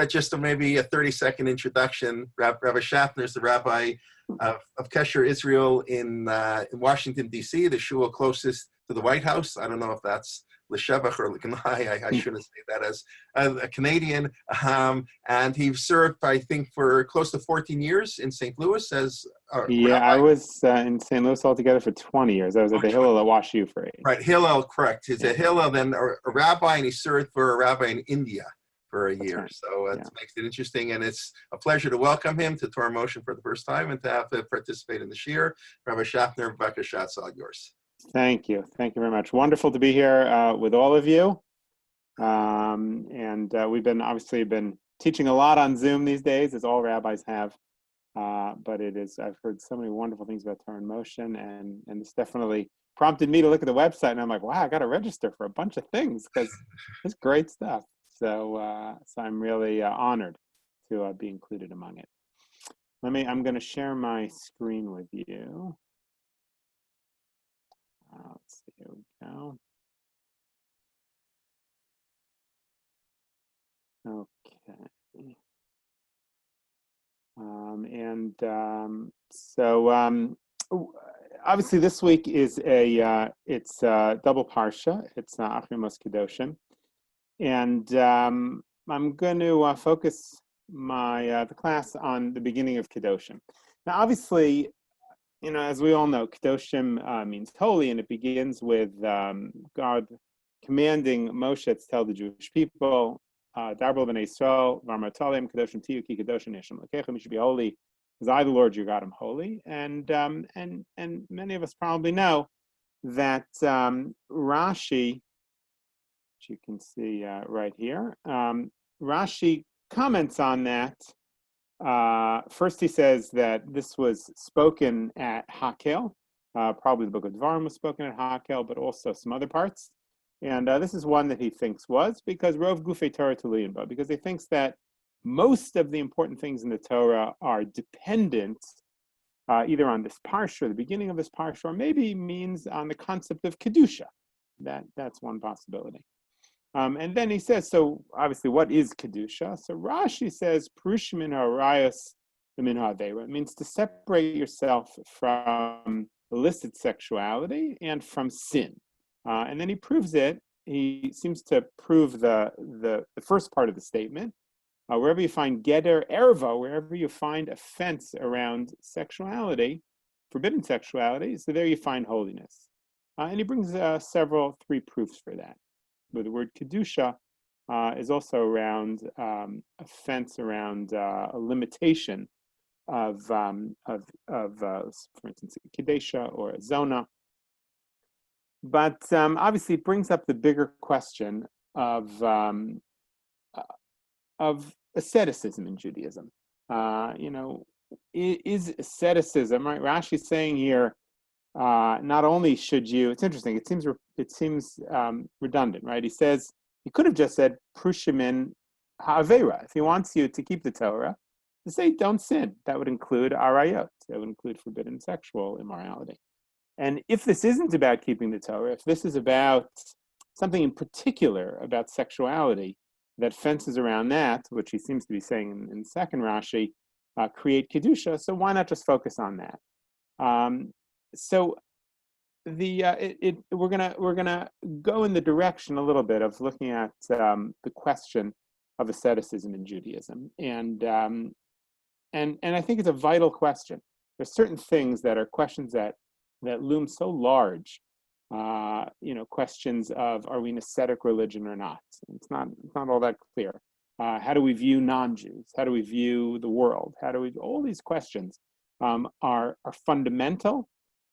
just maybe a 30-second introduction. Rabbi Shafner is the rabbi of Kesher, Israel in Washington, D.C., the shul closest to the White House. I don't know if that's L'Shevach or L'Kanai. I shouldn't say that as a Canadian. And he served, I think, for close to 14 years in St. Louis as yeah, rabbi. I was in St. Louis altogether for 20 years. I was at the Hillel at Wash U for 8. Right, Hillel, correct. He's a Hillel, then a rabbi, and he served for a rabbi in India for a year. Right. So it makes it interesting, and it's a pleasure to welcome him to Torah Motion for the first time and to have to participate in the shiur. Rabbi Shafner, B'vakasha, it's all yours. Thank you. Thank you very much. Wonderful to be here with all of you. And we've been teaching a lot on Zoom these days, as all rabbis have. But I've heard so many wonderful things about Torah in Motion, and it's definitely prompted me to look at the website, and I'm like, wow, I got to register for a bunch of things because it's great stuff. So I'm really honored to be included among it. I'm going to share my screen with you. Let's see, here we go. Okay. So obviously this week is it's double Parsha. It's Acharei Mot-Kedoshim. And I'm going to focus the class on the beginning of Kedoshim. Now, obviously, as we all know, Kedoshim means holy, and it begins with God commanding Moshe to tell the Jewish people, Darbel b'nei Yisrael, v'amartalem Kedoshim tiyu ki Kedoshim Hashem Elokechem, you should be holy, because I, the Lord your God, am holy. And many of us probably know that Rashi, which you can see right here, Rashi comments on that. First, he says that this was spoken at Hakel. Probably the book of Dvarim was spoken at Hakel, but also some other parts. And this is one that he thinks was because Rov Gufei Torah Tuluyin Ba, because he thinks that most of the important things in the Torah are dependent either on this Parsha, or the beginning of this Parsha, or maybe means on the concept of Kedusha. That's one possibility. And then he says, so obviously, what is Kedusha? So Rashi says, Prushim min ha'arayos min ha'aveira. It means to separate yourself from illicit sexuality and from sin. And then he proves it. He seems to prove the first part of the statement. Wherever you find geder erva, wherever you find a fence around sexuality, forbidden sexuality, so there you find holiness. And he brings 3 proofs for that. But the word Kedusha is also around a fence around a limitation of for instance, a Kedusha or a Zona. But obviously, it brings up the bigger question of asceticism in Judaism. Is asceticism, right? Rashi's saying here, not only should you, it's interesting, it seems redundant, right? He says, he could have just said, Prushimin ha'avera. If he wants you to keep the Torah, to say don't sin. That would include arayot. That would include forbidden sexual immorality. And if this isn't about keeping the Torah, if this is about something in particular about sexuality that fences around that, which he seems to be saying in second Rashi, create Kedusha, so why not just focus on that? So we're gonna go in the direction a little bit of looking at the question of asceticism in Judaism, and I think it's a vital question. There's certain things that are questions that loom so large, questions of, are we an ascetic religion or not? It's not all that clear. How do we view non-Jews? How do we view the world? All these questions are fundamental,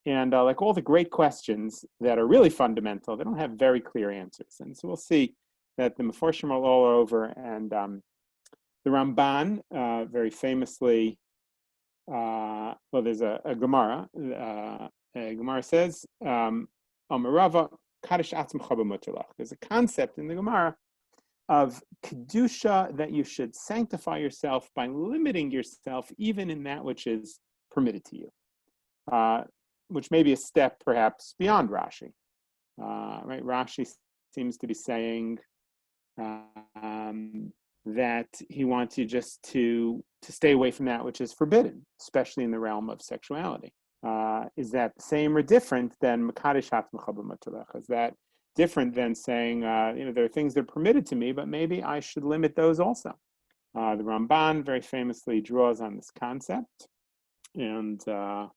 and like all the great questions that are really fundamental, they don't have very clear answers. And so we'll see that the Meforshim are all over, and the Ramban very famously, there's a Gemara. Gemara says, Amarava Kaddish Atzmcha b'Mutalach. There's a concept in the Gemara of Kedusha, that you should sanctify yourself by limiting yourself even in that which is permitted to you, which may be a step perhaps beyond Rashi. Right? Rashi seems to be saying, that he wants you just to stay away from that which is forbidden, especially in the realm of sexuality. Is that the same or different than Mekadesh Mechaber Matalech? Is that different than saying, there are things that are permitted to me, but maybe I should limit those also? The Ramban very famously draws on this concept, and I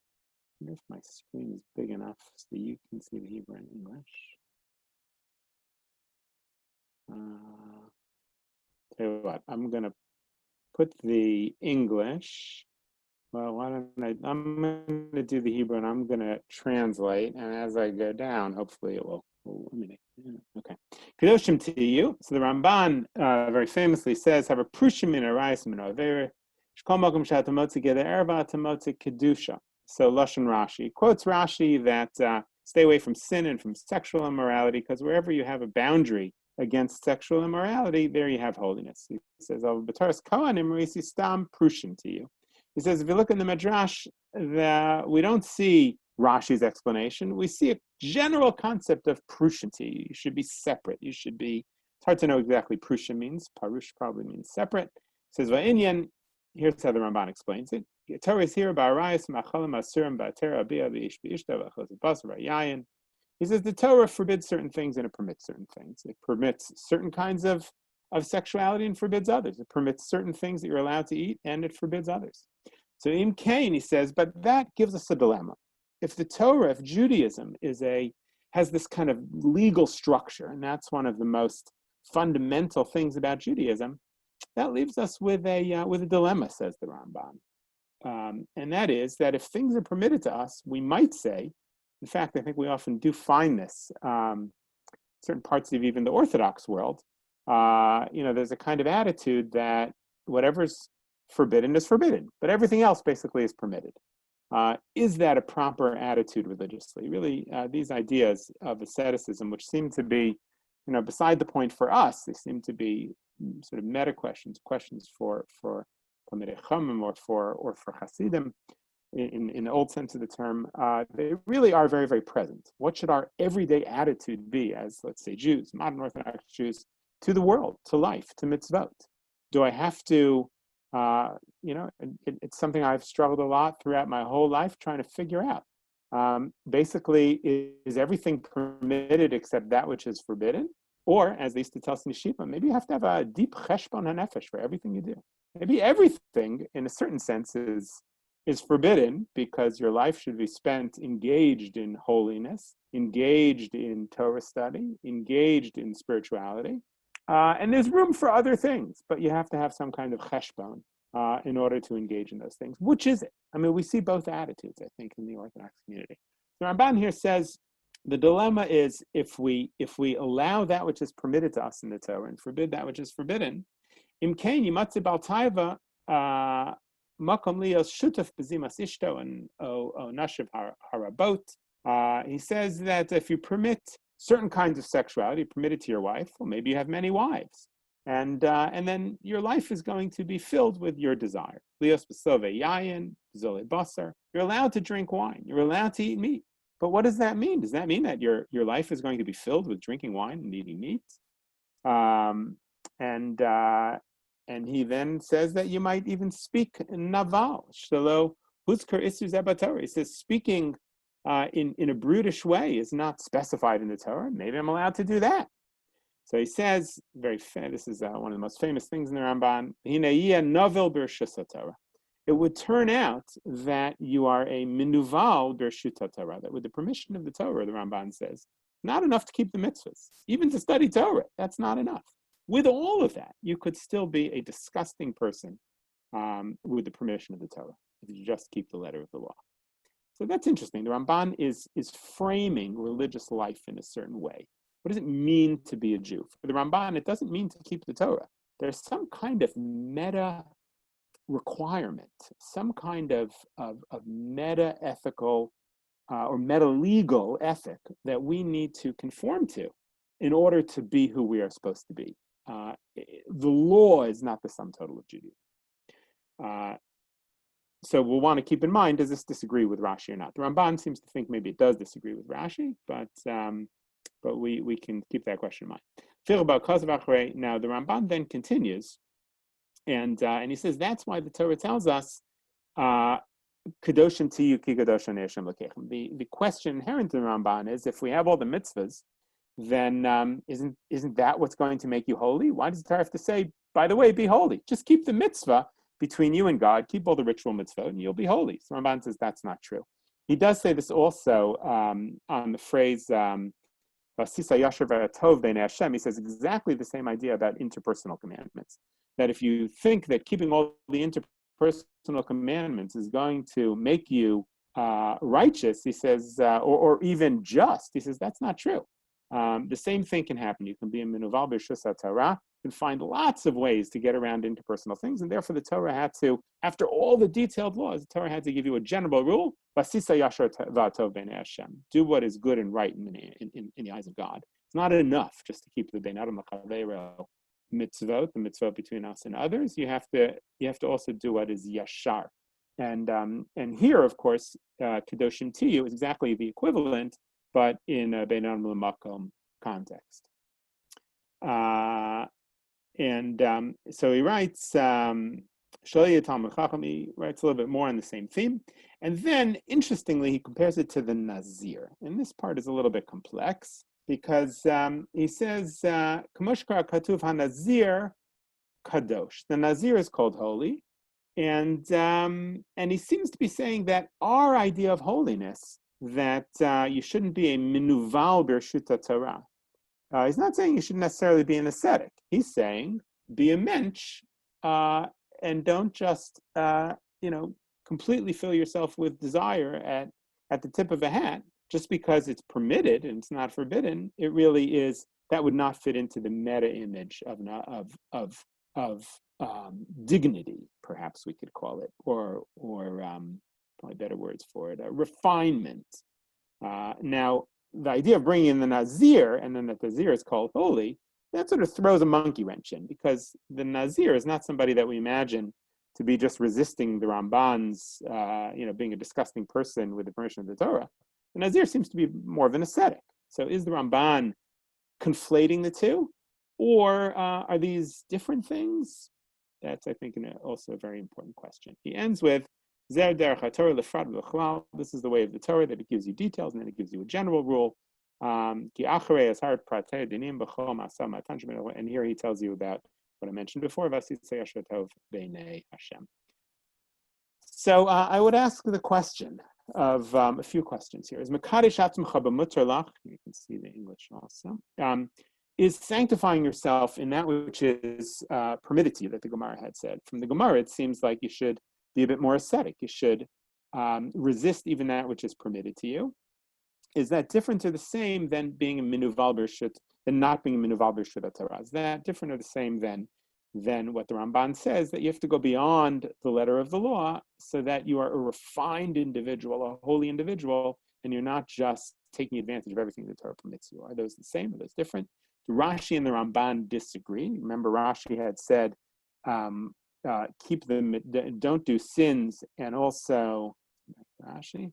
wonder if my screen is big enough so you can see the Hebrew and English. Tell you what, I'm going to put the English. Well, why don't I'm going to do the Hebrew and I'm going to translate. And as I go down, hopefully it will eliminate. Okay. Kedoshim to you. So the Ramban very famously says, have a prushim in a rice min avera. Shkol makom shatamot together erva tamot kedusha. So Lashon Rashi quotes Rashi that stay away from sin and from sexual immorality, because wherever you have a boundary against sexual immorality, there you have holiness. He says, "Al b'taras kohanim risi stam prushim to you." He says, if you look in the Midrash, we don't see Rashi's explanation. We see a general concept of prushim to you. You should be separate. You should be. It's hard to know exactly prushim means. Parush probably means separate. He says, "Va'inyan." Here's how the Ramban explains it. Torah is here, ba'arayis ma'chalim asurim ba'tera b'ya v'ish v'ishta v'achos v'basar v'yayin. He says the Torah forbids certain things and it permits certain things. It permits certain kinds of sexuality and forbids others. It permits certain things that you're allowed to eat and it forbids others. So in Cain, he says, but that gives us a dilemma. If the Torah, if Judaism has this kind of legal structure, and that's one of the most fundamental things about Judaism, that leaves us with a dilemma, says the Ramban. And that is that if things are permitted to us, we might say, in fact, I think we often do find this, certain parts of even the Orthodox world, there's a kind of attitude that whatever's forbidden is forbidden, but everything else basically is permitted. Is that a proper attitude religiously? Really, these ideas of asceticism, which seem to be, beside the point for us, they seem to be sort of meta questions for Talmidei Chachamim or for Hasidim, in the old sense of the term, they really are very, very present. What should our everyday attitude be as, let's say, Jews, modern Orthodox Jews, to the world, to life, to mitzvot? Do I have to, it's something I've struggled a lot throughout my whole life trying to figure out. Basically, is everything permitted except that which is forbidden? Or, as they used to tell us in Yeshiva, maybe you have to have a deep cheshbon hanefesh for everything you do. Maybe everything, in a certain sense, is forbidden because your life should be spent engaged in holiness, engaged in Torah study, engaged in spirituality. And there's room for other things, but you have to have some kind of cheshbon in order to engage in those things. Which is it? I mean, we see both attitudes, I think, in the Orthodox community. The Ramban here says the dilemma is if we allow that which is permitted to us in the Torah and forbid that which is forbidden, imkein yimatze bal taiva makom lios shutaf bezimas ishto and nashiv harabot. He says that if you permit certain kinds of sexuality, permit it to your wife, well, maybe you have many wives. And then your life is going to be filled with your desire. Lios besove yayin, zole basar. You're allowed to drink wine. You're allowed to eat meat. But what does that mean? Does that mean that your life is going to be filled with drinking wine and eating meat? And he then says that you might even speak naval. Shelo huzkar isu zebatorah. He says speaking in a brutish way is not specified in the Torah. Maybe I'm allowed to do that. So he says, this is one of the most famous things in the Ramban, it would turn out that you are a minuval b'rshut Torah, that with the permission of the Torah, the Ramban says, not enough to keep the mitzvahs. Even to study Torah, that's not enough. With all of that, you could still be a disgusting person with the permission of the Torah, if you just keep the letter of the law. So that's interesting. The Ramban is framing religious life in a certain way. What does it mean to be a Jew? For the Ramban, it doesn't mean to keep the Torah. There's some kind of meta requirement, some kind of meta ethical or meta legal ethic that we need to conform to in order to be who we are supposed to be. The law is not the sum total of Judaism. So we'll want to keep in mind, does this disagree with Rashi or not? The Ramban seems to think maybe it does disagree with Rashi, but we can keep that question in mind. Now the Ramban then continues And he says that's why the Torah tells us, Kedoshim to you ki Kedoshim Hashem Lekechem. The question inherent in the Ramban is, if we have all the mitzvahs, then isn't that what's going to make you holy? Why does the Torah have to say, by the way, be holy? Just keep the mitzvah between you and God, keep all the ritual mitzvah, and you'll be holy. So Ramban says that's not true. He does say this also on the phrase Vasisa Yasher V'Atov B'nei Hashem. He says exactly the same idea about interpersonal commandments. That if you think that keeping all the interpersonal commandments is going to make you righteous, he says, or even just, he says that's not true. The same thing can happen. You can be a minuval b'rshus haTorah. You can find lots of ways to get around interpersonal things, and therefore the Torah had to, after all the detailed laws, the Torah had to give you a general rule: Vasisa Yasher V'Atov B'nei Hashem. Do what is good and right in the eyes of God. It's not enough just to keep the Bein Adam L'Chaveiro mitzvot, the mitzvot between us and others. You have to also do what is yashar. And here, of course, Kedoshim to you is exactly the equivalent, but in a Bein Adam L'Makom context. So he writes, he writes a little bit more on the same theme. And then, interestingly, he compares it to the Nazir. And this part is a little bit complex because he says, Kamoshkar Katuv HaNazir Kadosh. The Nazir is called holy. And he seems to be saying that our idea of holiness, that you shouldn't be a minuval b'rshut Torah. He's not saying you shouldn't necessarily be an ascetic. He's saying be a mensch and don't just completely fill yourself with desire at the tip of a hat just because it's permitted and it's not forbidden. It really is, that would not fit into the meta image of dignity, perhaps we could call it, or probably better words for it, refinement. Now, the idea of bringing in the Nazir, and then that the Nazir is called holy, that sort of throws a monkey wrench in, because the Nazir is not somebody that we imagine to be just resisting the Ramban's, being a disgusting person with the permission of the Torah. The Nazir seems to be more of an ascetic. So is the Ramban conflating the two? Or are these different things? That's, I think, also a very important question. He ends with, this is the way of the Torah, that it gives you details and then it gives you a general rule. And here he tells you about what I mentioned before. So I would ask the question of a few questions here. You can see the English also. Is sanctifying yourself in that which is permitted to you, that the Gemara had said. From the Gemara, it seems like you should be a bit more ascetic. You should resist even that which is permitted to you. Is that different or the same than being a minuval b'rshut, than not being a minuval b'rshut Torah? Is that different or the same than what the Ramban says, that you have to go beyond the letter of the law so that you are a refined individual, a holy individual, and you're not just taking advantage of everything the Torah permits you? Are those the same? Are those different? Rashi and the Ramban disagree. Remember, Rashi had said, keep them, don't do sins, and also Rashi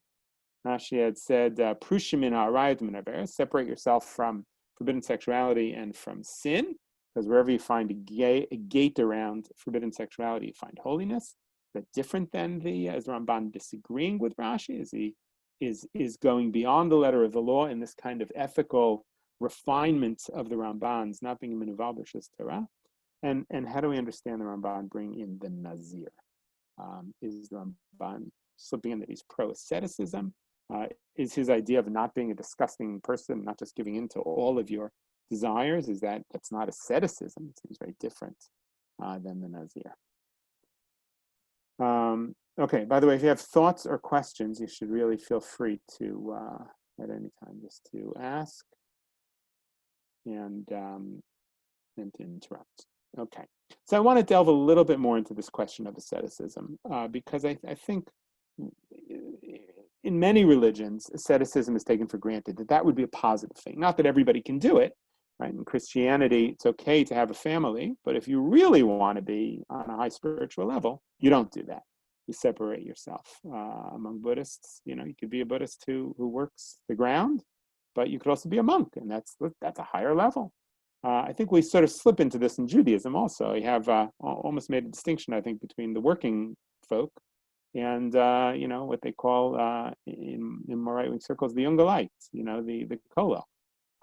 had said, prushim in ha'arayot min haver, separate yourself from forbidden sexuality and from sin, because wherever you find a gate around forbidden sexuality, you find holiness. Is that different than is the Ramban disagreeing with Rashi? Is going beyond the letter of the law in this kind of ethical refinement of the Ramban's, not being a minuval b'rshut Torah? And how do we understand the Ramban bring in the Nazir? Is the Ramban slipping in that he's pro-asceticism? Is his idea of not being a disgusting person, not just giving in to all of your desires, that's not asceticism? It seems very different than the Nazir. Okay, by the way, if you have thoughts or questions, you should really feel free to, at any time, just to ask and to interrupt. Okay, so I want to delve a little bit more into this question of asceticism, because I think in many religions, asceticism is taken for granted, that would be a positive thing. Not that everybody can do it, right? In Christianity, it's okay to have a family, but if you really want to be on a high spiritual level, you don't do that. You separate yourself. Among Buddhists, you could be a Buddhist who works the ground, but you could also be a monk, and that's a higher level. I think we sort of slip into this in Judaism also. We have almost made a distinction, I think, between the working folk and what they call in more right-wing circles the Ungalites, the Kolo.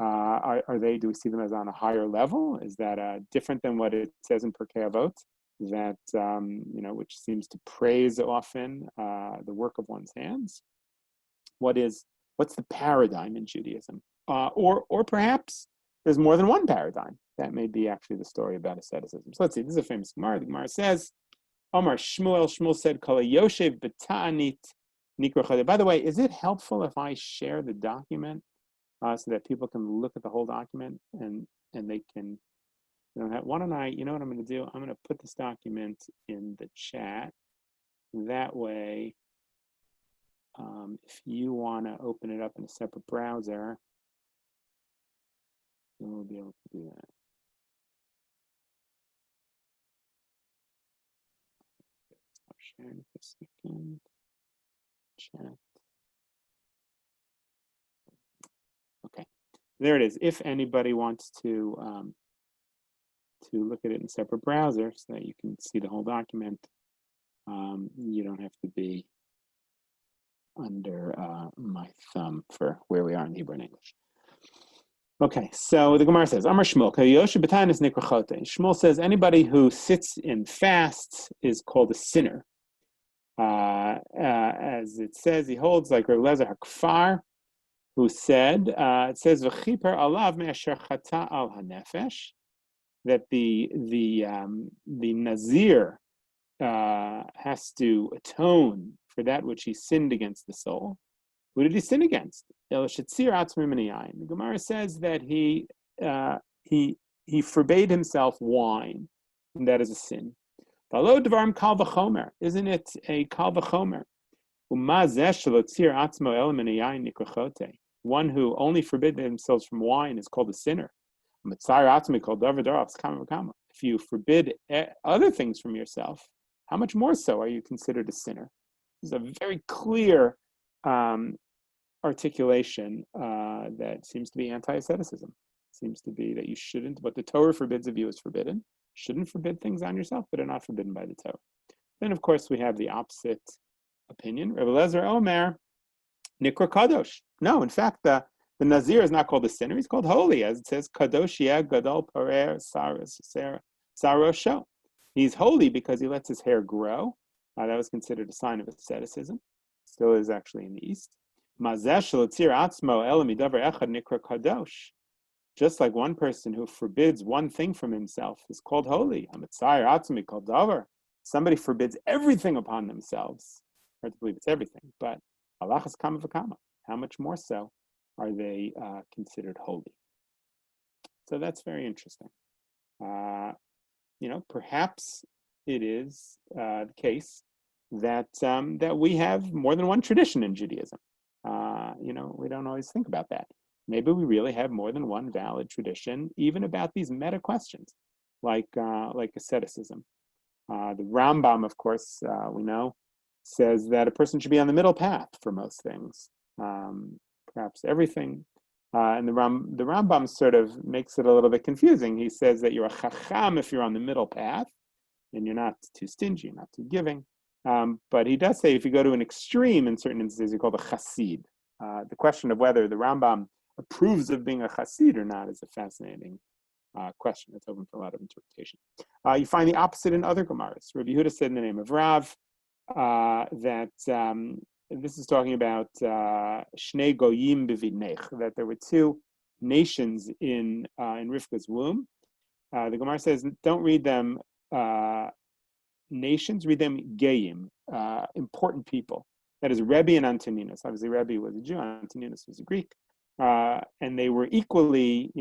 Do we see them as on a higher level? Is that different than what it says in Pirkei Avot, that which seems to praise often the work of one's hands? What's the paradigm in Judaism? Or perhaps there's more than one paradigm. That may be actually the story about asceticism. So let's see. This is a famous Gemara. The Gemara says, Omar Shmuel said, Kol Yoshev b'ta'anit nikra chodeh. By the way, is it helpful if I share the document so that people can look at the whole document and they can, why don't I, you know what I'm going to do? I'm going to put this document in the chat. That way, if you want to open it up in a separate browser, then we'll be able to do that. Stop sharing for a second. Chat. Okay, there it is. If anybody wants to look at it in a separate browser so that you can see the whole document, you don't have to be under my thumb for where we are in Hebrew and English. Okay, so the Gemara says, Amar Shmuel, Shmuel says anybody who sits and fasts is called a sinner. As it says, he holds like Rabbi Lezer HaKfar, who said, it says, V'chiper alav me'asher chata al hanefesh, that the Nazir has to atone for that which he sinned against the soul. Who did he sin against? The Gemara says that he forbade himself wine, and that is a sin. Isn't it a kal v'chomer? One who only forbid themselves from wine is called a sinner. If you forbid other things from yourself, how much more so are you considered a sinner? This is a very clear articulation that seems to be anti-asceticism. Seems to be that you shouldn't, what the Torah forbids of you is forbidden. Shouldn't forbid things on yourself that are not forbidden by the Torah. Then, of course, we have the opposite opinion. Rabbi Lezer Omer, Nikra Kadosh. No, in fact, the Nazir is not called a sinner. He's called holy, as it says, Kadosh Yeh Gadol Parer Sarosho. He's holy because he lets his hair grow. That was considered a sign of asceticism. Still is actually in the East. Just like one person who forbids one thing from himself is called holy. Somebody forbids everything upon themselves. Hard to believe it's everything, but Allah is kama v'kama. How much more so are they considered holy? So that's very interesting. Perhaps it is the case that we have more than one tradition in Judaism. We don't always think about that. Maybe we really have more than one valid tradition, even about these meta questions, like asceticism. The Rambam, of course, we know, says that a person should be on the middle path for most things, perhaps everything. And the Rambam sort of makes it a little bit confusing. He says that you're a chacham if you're on the middle path, and you're not too stingy, not too giving. But he does say if you go to an extreme in certain instances, you're called a chassid. The question of whether the Rambam approves of being a chassid or not is a fascinating question. It's open for a lot of interpretation. You find the opposite in other Gemaras. Rabbi Yehuda said in the name of Rav that this is talking about Shnei Goyim b'vidnech, that there were two nations in Rivka's womb. The Gemara says, don't read them nations, read them Geyim, important people. That is Rabbi and Antoninus. Obviously, Rabbi was a Jew, Antoninus was a Greek. And they were equally,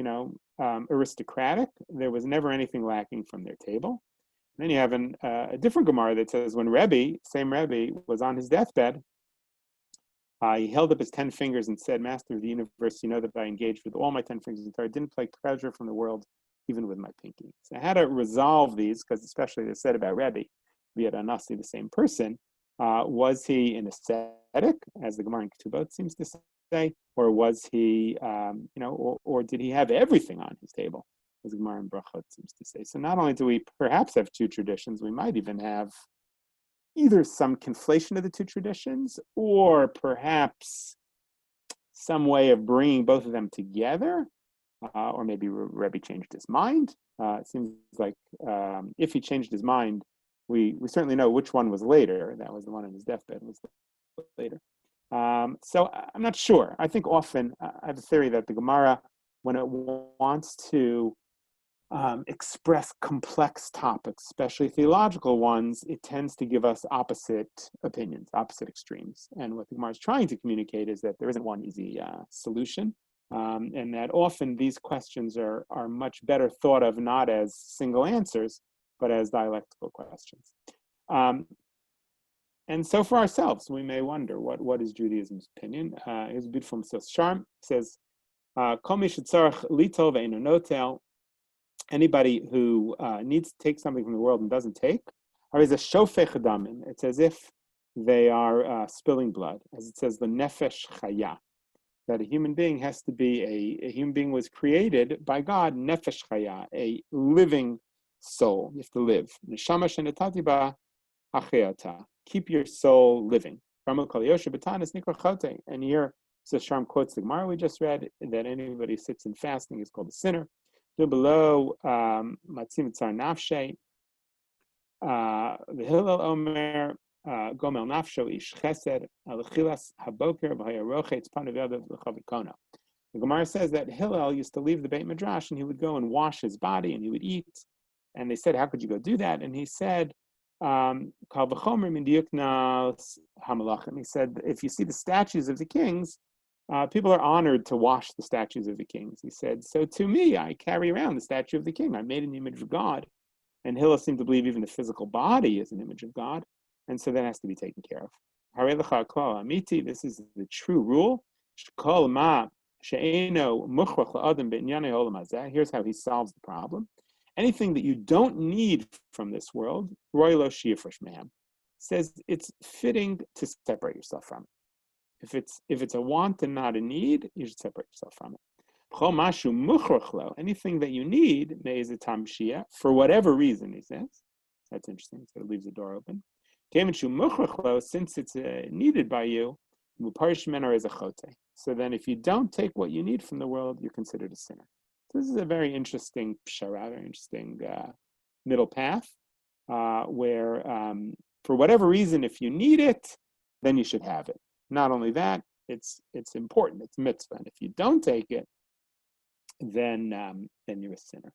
aristocratic. There was never anything lacking from their table. And then you have a different Gemara that says when same Rabbi, was on his deathbed, he held up his 10 fingers and said, Master of the universe, you know that I engaged with all my 10 fingers. I didn't play treasure from the world, even with my pinky. So I had to resolve these, because especially they said about Rabbi, be it Anasi, the same person. Was he an ascetic, as the Gemara in Ketubot seems to say, or was he, or did he have everything on his table? as the Gemara in Brachot seems to say. So not only do we perhaps have two traditions, we might even have either some conflation of the two traditions, or perhaps some way of bringing both of them together, or maybe Rabbi changed his mind. It seems like if he changed his mind, we certainly know which one was later. That was the one on his deathbed, was later. So I'm not sure. I think often, I have a theory that the Gemara, when it wants to express complex topics, especially theological ones, it tends to give us opposite opinions, opposite extremes. And what the Gemara is trying to communicate is that there isn't one easy solution, and that often these questions are much better thought of not as single answers, but as dialectical questions. And so for ourselves, we may wonder, what is Judaism's opinion? Here's a beautiful Mesilas Sharm. It says, Kol mi shetzarech litol ve'eino notel, anybody who needs to take something from the world and doesn't take, or is a shofech damim. It's as if they are spilling blood, as it says, the nefesh chaya, that a human being has to be a human being was created by God, nefesh chaya, a living soul. You have to live. Neshama shenatati ba hacheyata. Keep your soul living. And here, so Sharm quotes the Gemara we just read, that anybody who sits in fasting is called a sinner. Below, Matzim Tzar Nafshe, the Hillel Omer, Gomel Nafsho Ish Chesed, Alechilas Haboker, V'hayaroche Tzpanav Yadav L'chavikona. The Gemara says that Hillel used to leave the Beit Midrash and he would go and wash his body and he would eat. And they said, how could you go do that? And he said, Kal v'chomer min diuknas hamalachim. He said, if you see the statues of the kings, people are honored to wash the statues of the kings. He said, so to me, I carry around the statue of the king. I made an image of God. And Hillel seemed to believe even the physical body is an image of God. And so that has to be taken care of. This is the true rule. Here's how he solves the problem. Anything that you don't need from this world, says it's fitting to separate yourself from it. If it's a want and not a need, you should separate yourself from it. Anything that you need, for whatever reason, he says. That's interesting. So it leaves the door open. Since it's needed by you, so then if you don't take what you need from the world, you're considered a sinner. So this is a very interesting pshara, very interesting middle path, where for whatever reason, if you need it, then you should have it. Not only that, it's important, it's mitzvah. And if you don't take it, then you're a sinner.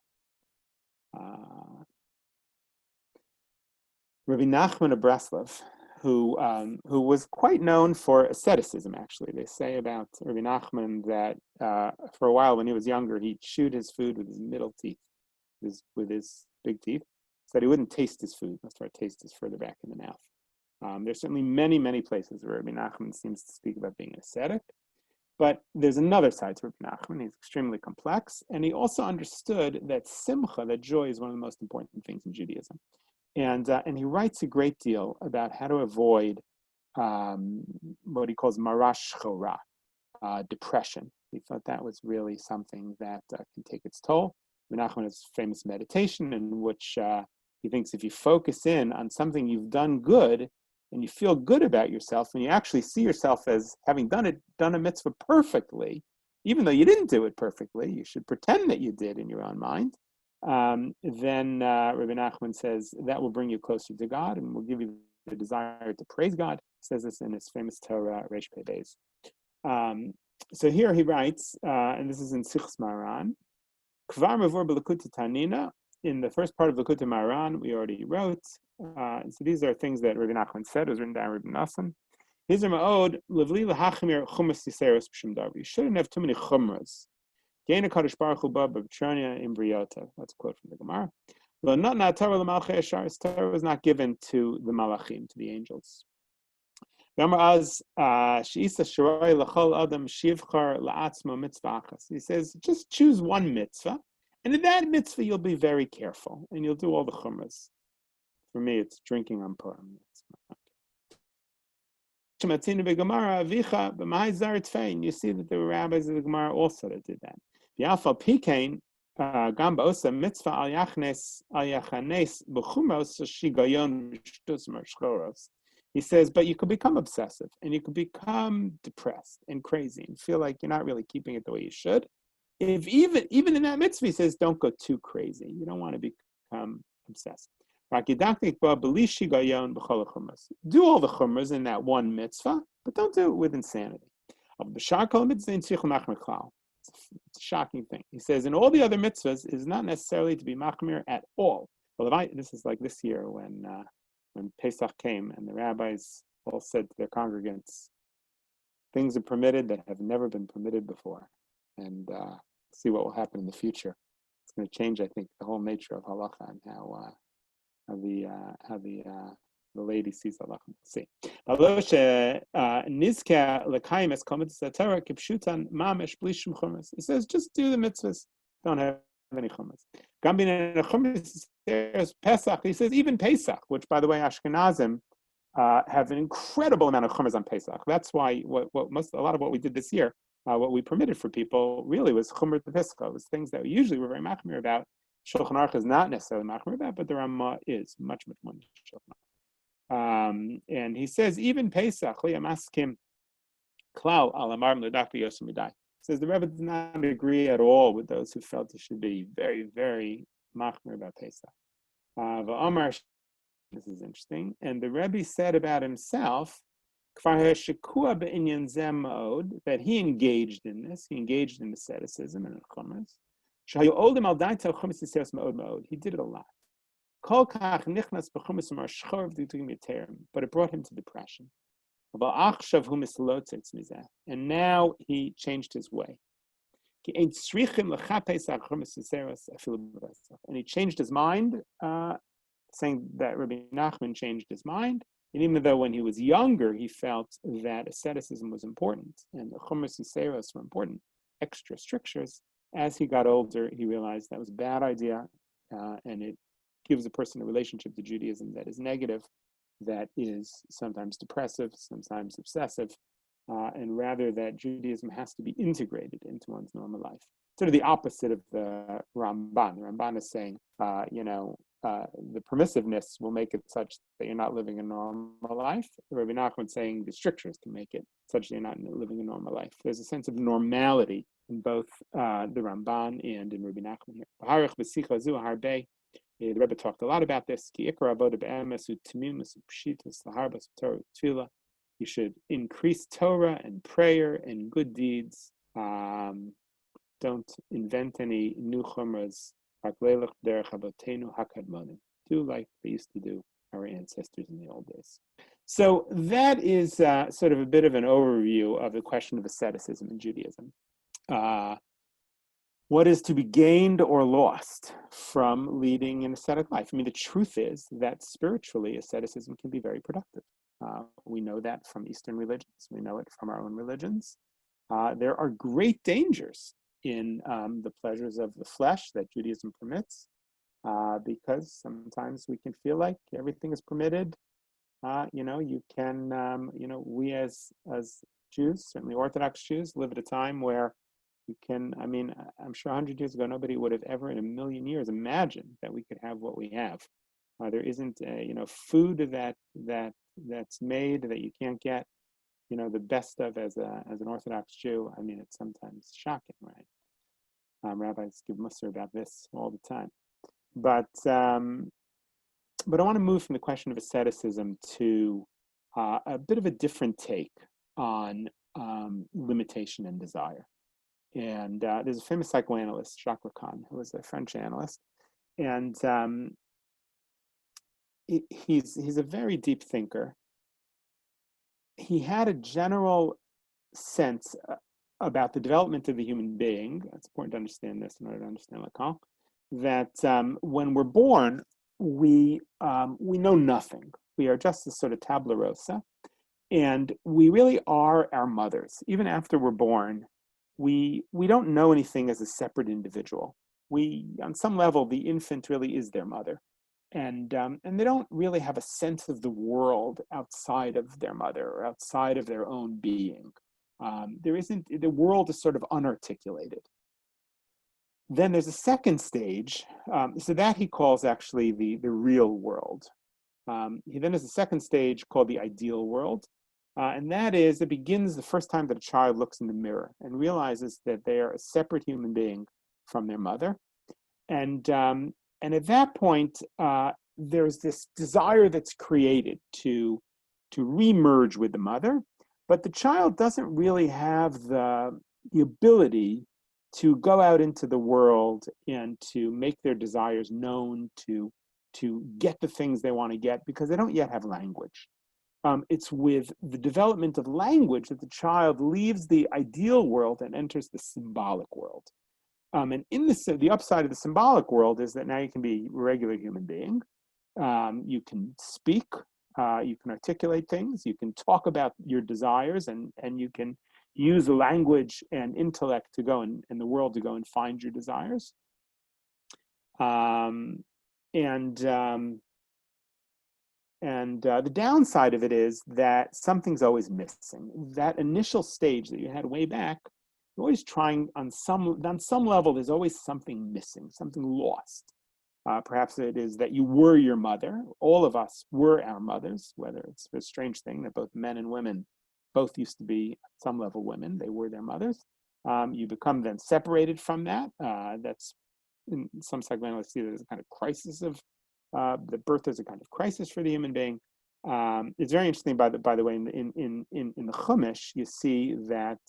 Rabbi Nachman of Breslov, who was quite known for asceticism, actually. They say about Rabbi Nachman that for a while when he was younger, he chewed his food with his middle teeth, with his big teeth, so that he wouldn't taste his food. That's why taste is further back in the mouth. There's certainly many, many places where Rabbi Nachman seems to speak about being an ascetic. But there's another side to Rabbi Nachman. He's extremely complex. And he also understood that simcha, that joy, is one of the most important things in Judaism. And he writes a great deal about how to avoid what he calls marash chora, depression. He thought that was really something that can take its toll. Rabbi Nachman has famous meditation in which he thinks if you focus in on something you've done good, and you feel good about yourself, and you actually see yourself as having done a mitzvah perfectly, even though you didn't do it perfectly, you should pretend that you did in your own mind, then Rabbi Nachman says that will bring you closer to God and will give you the desire to praise God. He says this in his famous Torah, Reish Pei Beis. So here he writes, and this is in Sichos Maran, Kvar Mavur B'Likutei Tanina. In the first part of Likutei Maran, we already wrote. So these are things that Rabbi Nachman said. It was written down Rabbi Nassim. You shouldn't have too many chumras. That's a quote from the Gemara. Torah was not given to the malachim, to the angels. He says, just choose one mitzvah, and in that mitzvah you'll be very careful, and you'll do all the chumras. For me, it's drinking on Purim. You see that there were rabbis of the Gemara also that did that. Gamba osa mitzvah al yachanes b'chumros shigayon shtus marshchoros. He says, but you could become obsessive and you could become depressed and crazy and feel like you're not really keeping it the way you should. If even in that mitzvah, he says, don't go too crazy. You don't want to become obsessive. Do all the chumras in that one mitzvah, but don't do it with insanity. It's a shocking thing. He says, in all the other mitzvahs, is not necessarily to be machmir at all. Well, this is like this year when Pesach came and the rabbis all said to their congregants, things are permitted that have never been permitted before, and see what will happen in the future. It's going to change, I think, the whole nature of halacha and how the lady sees halacha. See. It says, just do the mitzvahs. Don't have any chumras. Pesach, he says, even Pesach, which, by the way, Ashkenazim have an incredible amount of chumras on Pesach. That's why a lot of what we did this year, what we permitted for people, really was chumra Pesach. It was things that we usually were very machmir about. Shulchan Aruch is not necessarily machmir about, but the Ramah is much more than Shulchan Aruch. And he says, even Pesach, liyamaskim klau alamarm l'dafti yosem midai. Says the Rebbe does not agree at all with those who felt it should be very, very machmir about Pesach. This is interesting. And the Rebbe said about himself that he engaged in this. He engaged in asceticism and in chumras. He did it a lot. But it brought him to depression. And now he changed his way. And he changed his mind, saying that Rabbi Nachman changed his mind. And even though when he was younger, he felt that asceticism was important and the chumras and seros were important, extra strictures, as he got older, he realized that was a bad idea, and it gives a person a relationship to Judaism that is negative, that is sometimes depressive, sometimes obsessive, and rather that Judaism has to be integrated into one's normal life. Sort of the opposite of the Ramban. The Ramban is saying, the permissiveness will make it such that you're not living a normal life. Rabbi Nachman saying the strictures can make it such that you're not living a normal life. There's a sense of normality in both the Ramban and in Rabbi Nachman here. The Rebbe talked a lot about this. You should increase Torah and prayer and good deeds. Don't invent any new chumras. Do like they used to do, our ancestors in the old days. So that is sort of a bit of an overview of the question of asceticism in Judaism. What is to be gained or lost from leading an ascetic life? I mean, the truth is that spiritually, asceticism can be very productive. We know that from Eastern religions. We know it from our own religions. There are great dangers in the pleasures of the flesh that Judaism permits, because sometimes we can feel like everything is permitted. You can, we as Jews, certainly Orthodox Jews, live at a time where you can, I'm sure 100 years ago, nobody would have ever in a million years imagined that we could have what we have. There isn't, food that's made that you can't get, the best of as an Orthodox Jew. I mean, it's sometimes shocking, right? Rabbis give mussar about this all the time. But I want to move from the question of asceticism to a bit of a different take on limitation and desire. And there's a famous psychoanalyst, Jacques Lacan, who was a French analyst, and he's a very deep thinker. He had a general sense about the development of the human being. It's important to understand this in order to understand Lacan. That when we're born, we know nothing. We are just this sort of tabula rasa, and we really are our mothers. Even after we're born, we don't know anything as a separate individual. On some level, the infant really is their mother, and they don't really have a sense of the world outside of their mother or outside of their own being. The world is sort of unarticulated. Then there's a second stage. So that he calls actually the real world. He then has a second stage called the ideal world. And that is, it begins the first time that a child looks in the mirror and realizes that they are a separate human being from their mother. And at that point, there's this desire that's created to re-merge with the mother, but the child doesn't really have the ability to go out into the world and to make their desires known, to get the things they want to get, because they don't yet have language. It's with the development of language that the child leaves the ideal world and enters the symbolic world. And in the upside of the symbolic world is that now you can be a regular human being. You can speak, you can articulate things, you can talk about your desires, and you can use the language and intellect to go in the world to go and find your desires. The downside of it is that something's always missing. That initial stage that you had way back, you're always trying on some level, there's always something missing, something lost. Perhaps it is that you were your mother. All of us were our mothers, whether it's a strange thing that both men and women both used to be at some level women. They were their mothers. You become then separated from that. That's in some psychoanalysts see that as a kind of crisis of the birth is a kind of crisis for the human being. It's very interesting, by the way, in the Chumash, you see that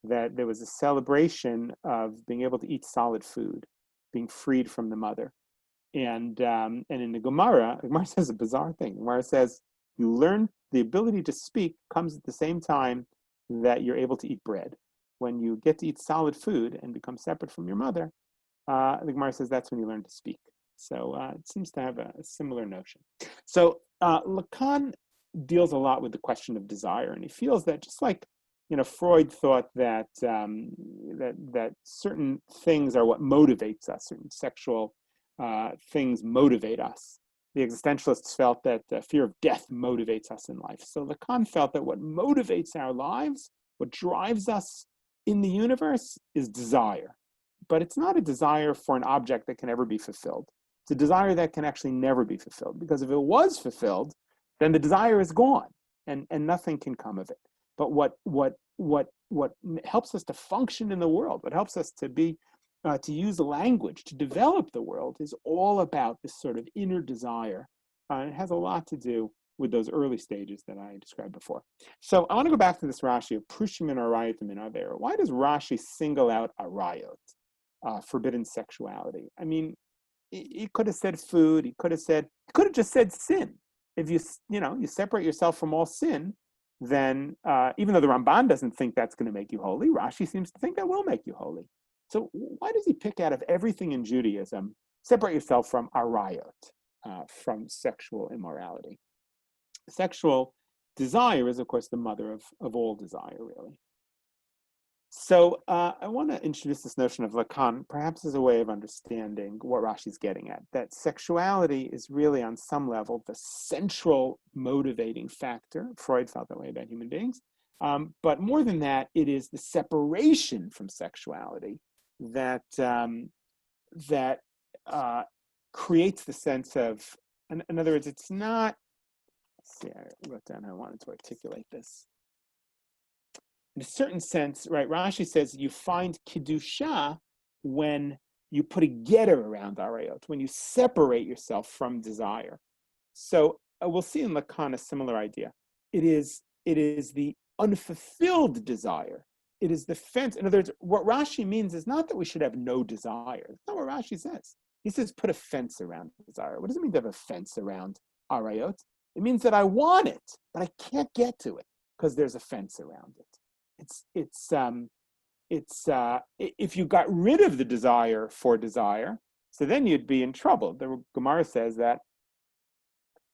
that there was a celebration of being able to eat solid food, being freed from the mother. And in the Gemara says a bizarre thing. The Gemara says you learn the ability to speak comes at the same time that you're able to eat bread. When you get to eat solid food and become separate from your mother, the Gemara says that's when you learn to speak. So it seems to have a similar notion. So Lacan deals a lot with the question of desire, and he feels that just like Freud thought that that certain things are what motivates us, certain sexual things motivate us. The existentialists felt that fear of death motivates us in life. So Lacan felt that what motivates our lives, what drives us in the universe, is desire. But it's not a desire for an object that can ever be fulfilled. It's a desire that can actually never be fulfilled, because if it was fulfilled, then the desire is gone and nothing can come of it. But what helps us to function in the world, what helps us to be to use language, to develop the world, is all about this sort of inner desire. It has a lot to do with those early stages that I described before. So I want to go back to this Rashi of Prushim and Arayotim in Aver. Why does Rashi single out Arayot, forbidden sexuality? I mean, he could have said food. He could have just said sin. If you separate yourself from all sin, then even though the Ramban doesn't think that's going to make you holy, Rashi seems to think that will make you holy. So why does he pick out of everything in Judaism, separate yourself from arayot, from sexual immorality? Sexual desire is, of course, the mother of all desire, really. So I want to introduce this notion of Lacan, perhaps as a way of understanding what Rashi's getting at, that sexuality is really, on some level, the central motivating factor. Freud felt that way about human beings. But more than that, it is the separation from sexuality that creates the sense of, in other words, it's not, let's see, I wrote down how I wanted to articulate this. In a certain sense, right, Rashi says you find Kedusha when you put a getter around Arayot, when you separate yourself from desire. So we'll see in Lacan a similar idea. It is the unfulfilled desire. It is the fence. In other words, what Rashi means is not that we should have no desire. That's not what Rashi says. He says put a fence around desire. What does it mean to have a fence around Arayot? It means that I want it, but I can't get to it because there's a fence around it. If you got rid of the desire for desire, so then you'd be in trouble. The Gemara says that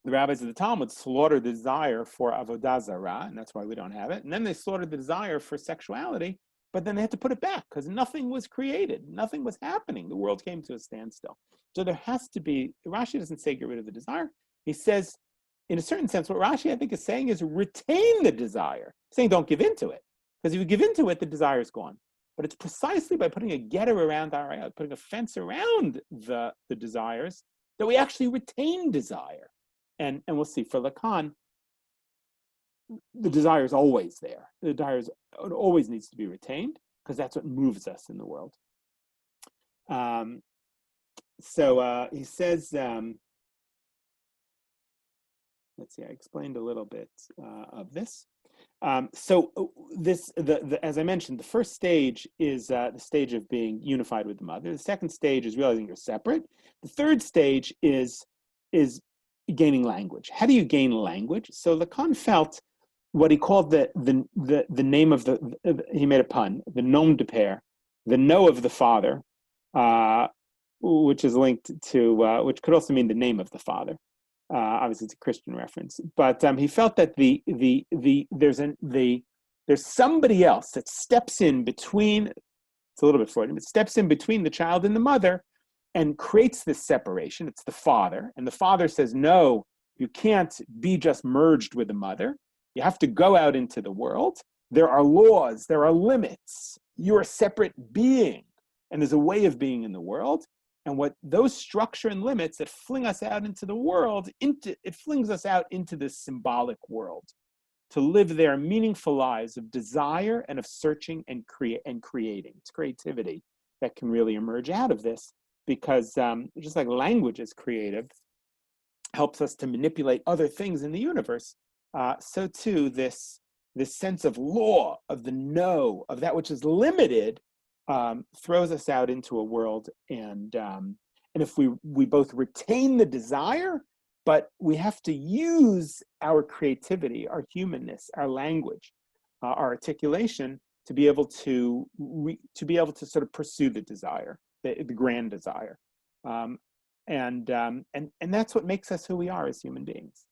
the rabbis of the Talmud slaughtered the desire for avodah zarah, and that's why we don't have it. And then they slaughtered the desire for sexuality, but then they had to put it back because nothing was created, nothing was happening. The world came to a standstill. So there has to be. Rashi doesn't say get rid of the desire. He says, in a certain sense, what Rashi I think is saying is retain the desire. He's saying don't give into it. Because if you give into it, the desire is gone. But it's precisely by putting a getter around arayot, putting a fence around the desires, that we actually retain desire. And we'll see for Lacan, the desire is always there. The desire always needs to be retained because that's what moves us in the world. So he says, let's see, I explained a little bit of this. As I mentioned, the first stage is the stage of being unified with the mother. The second stage is realizing you're separate. The third stage is gaining language. How do you gain language? So Lacan felt what he called the name of he made a pun, the nom de père, the no of the father, which is linked to, which could also mean the name of the father. Obviously, it's a Christian reference, but he felt that there's somebody else that steps in between. It's a little bit Freudian, but steps in between the child and the mother, and creates this separation. It's the father, and the father says, "No, you can't be just merged with the mother. You have to go out into the world. There are laws. There are limits. You're a separate being, and there's a way of being in the world." And what those structure and limits that fling us out into the world, it flings us out into this symbolic world to live their meaningful lives of desire and of searching and creating. It's creativity that can really emerge out of this, because just like language is creative, helps us to manipulate other things in the universe. So too, this sense of law, of the no, of that which is limited, throws us out into a world, and if we both retain the desire, but we have to use our creativity, our humanness, our language, our articulation to be able to sort of pursue the desire, the grand desire, and that's what makes us who we are as human beings.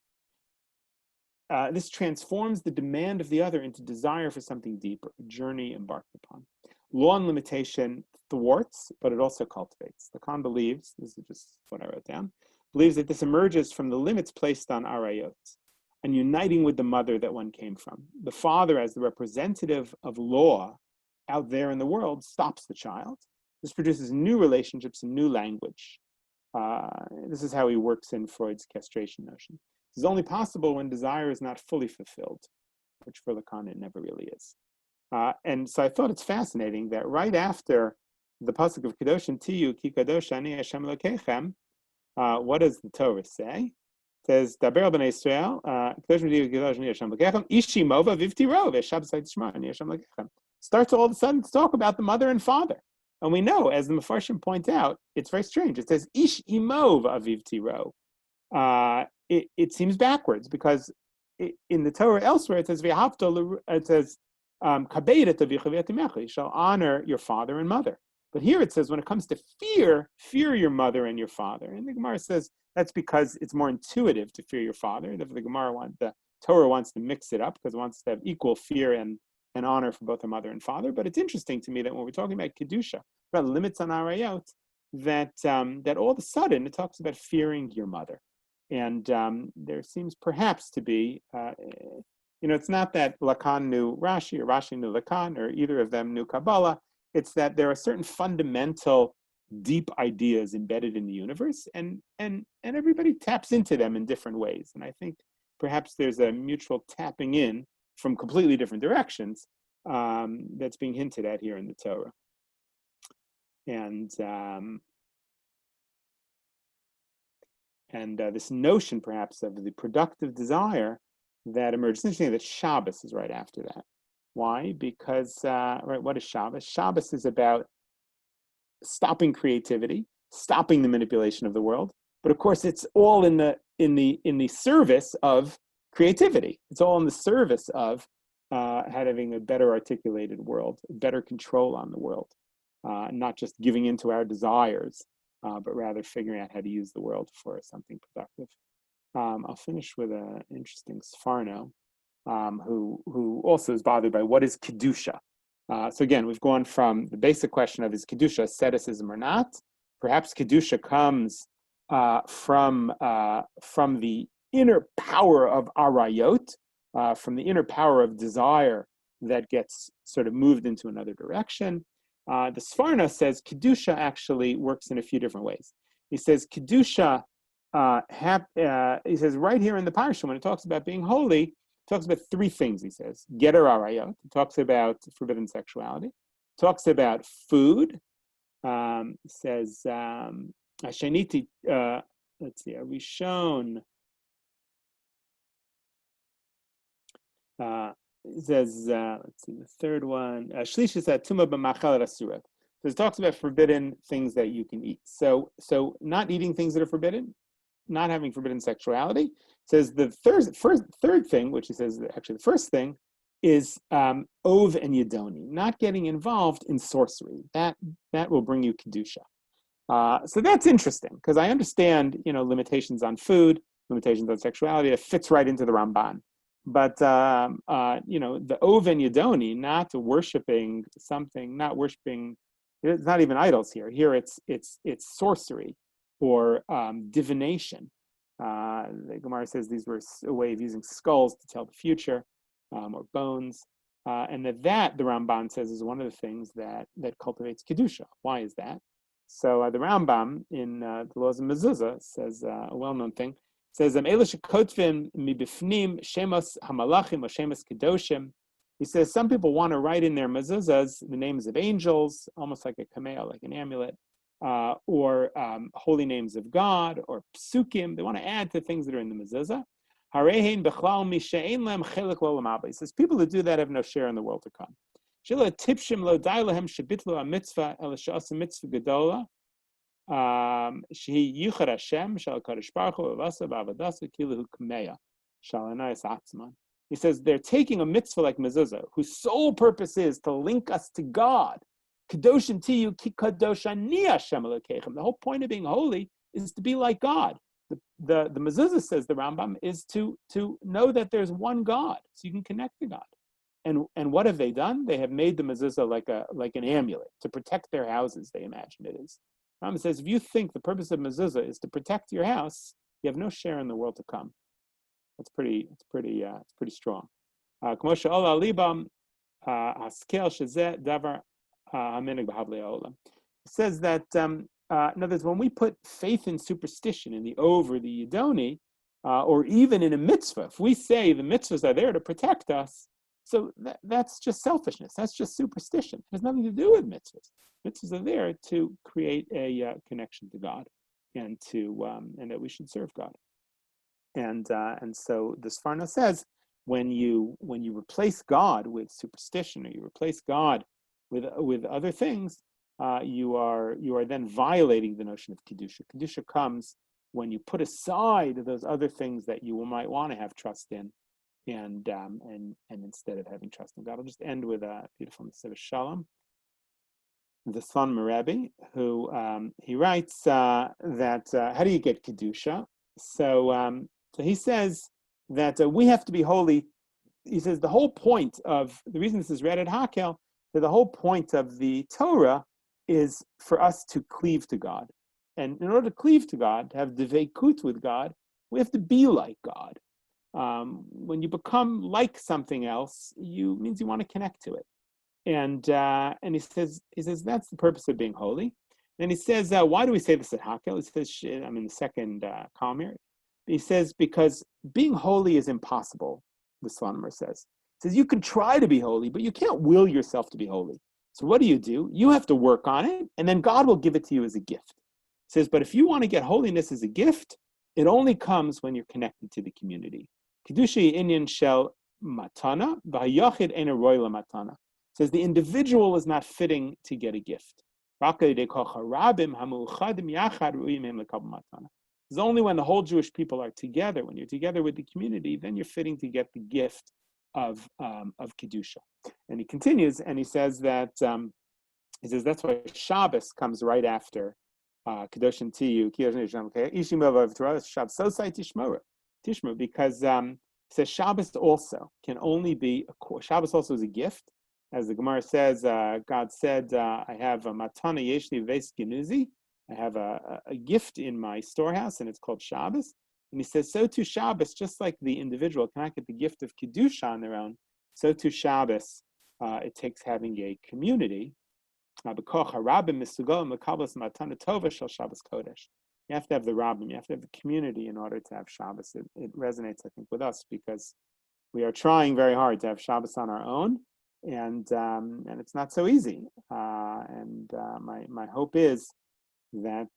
This transforms the demand of the other into desire for something deeper, a journey embarked upon. Law and limitation thwarts, but it also cultivates. Lacan believes, this is just what I wrote down, believes that this emerges from the limits placed on arayot and uniting with the mother that one came from. The father, as the representative of law out there in the world, stops the child. This produces new relationships and new language. This is how he works in Freud's castration notion. This is only possible when desire is not fully fulfilled, which for Lacan it never really is. And so I thought it's fascinating that right after the pasuk of Kedoshim Tiyu Ki Kadosh Ani Hashem Elokechem, what does the Torah say? It says, Daber al Bnei Yisrael, Kedoshim Tiyu Ki Kadosh Ani Hashem Elokechem, Ishi Mova Vivtiro V'Shab Tzayit Shema Ani Hashem Elokechem. Starts all of a sudden to talk about the mother and father. And we know, as the Mefarshim point out, it's very strange. It says, Ish Imov Aviv Tiro. It seems backwards, because in the Torah elsewhere, it says, it says, you shall honor your father and mother. But here it says, when it comes to fear your mother and your father. And the Gemara says that's because it's more intuitive to fear your father. The Torah wants to mix it up because it wants to have equal fear and honor for both the mother and father. But it's interesting to me that when we're talking about Kedusha, about limits on arayot, that all of a sudden it talks about fearing your mother. And there seems perhaps to be, it's not that Lacan knew Rashi or Rashi knew Lacan or either of them knew Kabbalah. It's that there are certain fundamental, deep ideas embedded in the universe, and everybody taps into them in different ways. And I think perhaps there's a mutual tapping in from completely different directions that's being hinted at here in the Torah. And this notion, perhaps, of the productive desire that emerges. It's interesting that Shabbos is right after that. Why? Because, what is Shabbos? Shabbos is about stopping creativity, stopping the manipulation of the world. But of course, it's all in the service of creativity. It's all in the service of having a better articulated world, better control on the world, not just giving into our desires, but rather figuring out how to use the world for something productive. I'll finish with an interesting Sfarno, who also is bothered by what is Kedusha. So again, we've gone from the basic question of is Kedusha asceticism or not. Perhaps Kedusha comes from the inner power of arayot, from the inner power of desire that gets sort of moved into another direction. The Sforno says Kedusha actually works in a few different ways. He says Kedusha, he says right here in the Parsha, when it talks about being holy, it talks about three things, he says. Geter arayot, it talks about forbidden sexuality, talks about food, says, Sheniti, let's see, are we shown? It says, let's see, the third one, Shlish is Tuma b'machal rasurat. So it talks about forbidden things that you can eat. So not eating things that are forbidden, not having forbidden sexuality. It says the third thing, which he says actually the first thing, is ov and yedoni, not getting involved in sorcery. That will bring you kedusha. So that's interesting because I understand limitations on food, limitations on sexuality. It fits right into the Ramban. But the ov and yedoni, not worshiping something, not worshiping. It's not even idols here. Here it's sorcery or divination. The Gemara says these were a way of using skulls to tell the future, or bones, and that the Rambam says is one of the things that cultivates kedusha. Why is that? So the Rambam in the laws of mezuzah says a well-known thing. Says Elish kotvim mibifnim shemos hamalachim or shemos kedoshim. He says some people want to write in their mezuzahs the names of angels, almost like a kameo, like an amulet, or holy names of God, or psukim. They want to add to things that are in the mezuzah. He says people who do that have no share in the world to come. He says they're taking a mitzvah like mezuzah, whose sole purpose is to link us to God. Kedoshim tiyu ki kadosh ani Hashem Elokechem. The whole point of being holy is to be like God. The mezuzah, says the Rambam, is to know that there's one God, so you can connect to God. And what have they done? They have made the mezuzah like an amulet to protect their houses. They imagine it is. Rambam says if you think the purpose of mezuzah is to protect your house, you have no share in the world to come. It's pretty strong. It says that in other words, when we put faith in superstition, in the ov or the yedoni, or even in a mitzvah, if we say the mitzvahs are there to protect us, so that's just selfishness. That's just superstition. It has nothing to do with mitzvahs. Mitzvahs are there to create a connection to God, and that we should serve God. And so the Sforno says when you replace God with superstition, or you replace God with other things, you are then violating the notion of kedusha. Kedusha comes when you put aside those other things that you might want to have trust in, and instead of having trust in God. I'll just end with a beautiful Mesilas Shalom. The son Rabbi, who he writes that how do you get kedusha? So he says that we have to be holy. He says the whole point of the reason this is read at Hakel, that the whole point of the Torah is for us to cleave to God. And in order to cleave to God, to have devekut with God, we have to be like God. When you become like something else, means you want to connect to it. And he says that's the purpose of being holy. And he says, why do we say this at Hakel? He says, I'm in the second column here. He says, because being holy is impossible, the Slonimer says. He says, you can try to be holy, but you can't will yourself to be holy. So what do? You have to work on it, and then God will give it to you as a gift. He says, but if you want to get holiness as a gift, it only comes when you're connected to the community. Kedusha inyan shel matana, v'hayochid ein roy matana. Says the individual is not fitting to get a gift. It's only when the whole Jewish people are together, when you're together with the community, then you're fitting to get the gift of Kedusha. And he continues, and he says that that's why Shabbos comes right after Kedoshim Tiyu, Tishma, because he says Shabbos also can only be Shabbos also is a gift. As the Gemara says, God said, I have a matana yeshli ves genuzi. I have a gift in my storehouse, and it's called Shabbos. And he says, so too Shabbos, just like the individual cannot get the gift of Kedusha on their own, so too Shabbos, it takes having a community B'koch harabim misugolim l'kablas matana tova shel Shabbos Kodesh. You have to have the rabbim, you have to have the community in order to have Shabbos. It resonates, I think, with us because we are trying very hard to have Shabbos on our own, and it's not so easy. My hope is that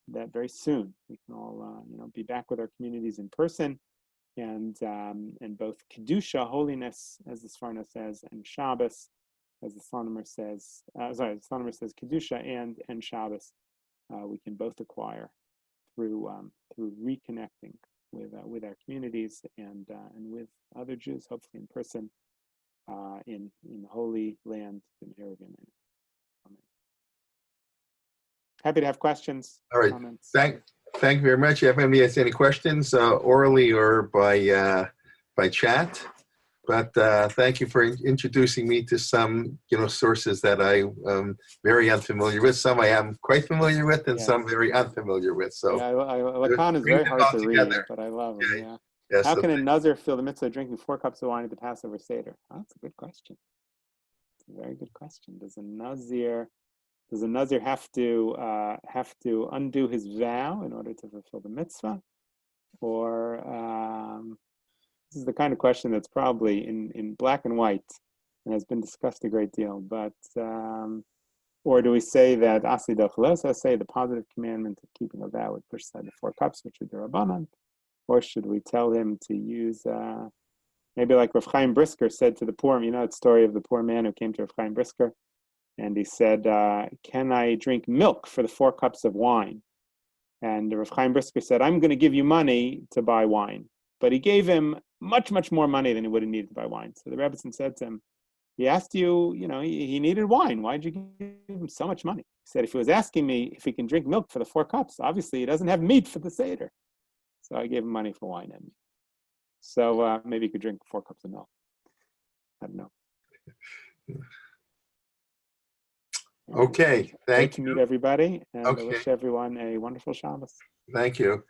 that very soon we can all be back with our communities in person, and both Kedusha, holiness, as the Shafner says, and Shabbos, as the Shafner says. The Shafner says Kedusha and Shabbos. We can both acquire through reconnecting with our communities and with other Jews, hopefully in person, in the Holy Land in Aragon. Amen. Happy to have questions, All right. comments. Thank you very much. If anybody has any questions, orally or by chat. But thank you for introducing me to some, sources that I'm very unfamiliar with. Some I am quite familiar with, and some very unfamiliar with. So Lacan is very hard to read, but I love him. Yeah. Yeah, How can a Nazir feel the mitzvah of drinking 4 cups of wine at the Passover Seder? Oh, that's a good question. It's a very good question. Does a Nazir have to undo his vow in order to fulfill the mitzvah, or this is the kind of question that's probably in black and white and has been discussed a great deal. But or do we say that Asi Dochalosa, say the positive commandment of keeping a vow would push aside the 4 cups, which are the Rabbanan, or should we tell him to use maybe like Rav Chaim Brisker said to the poor, that story of the poor man who came to Rav Chaim Brisker, and he said, "Can I drink milk for the 4 cups of wine?" And Rav Chaim Brisker said, "I'm going to give you money to buy wine." But he gave him much, much more money than he would have needed to buy wine. So the Rebbe said to him, he asked you, he needed wine. Why'd you give him so much money? He said, if he was asking me if he can drink milk for the 4 cups, obviously he doesn't have meat for the Seder. So I gave him money for wine and meat. So maybe he could drink 4 cups of milk. I don't know. Okay, thank you. Great to meet everybody, and I wish everyone a wonderful Shabbos. Thank you.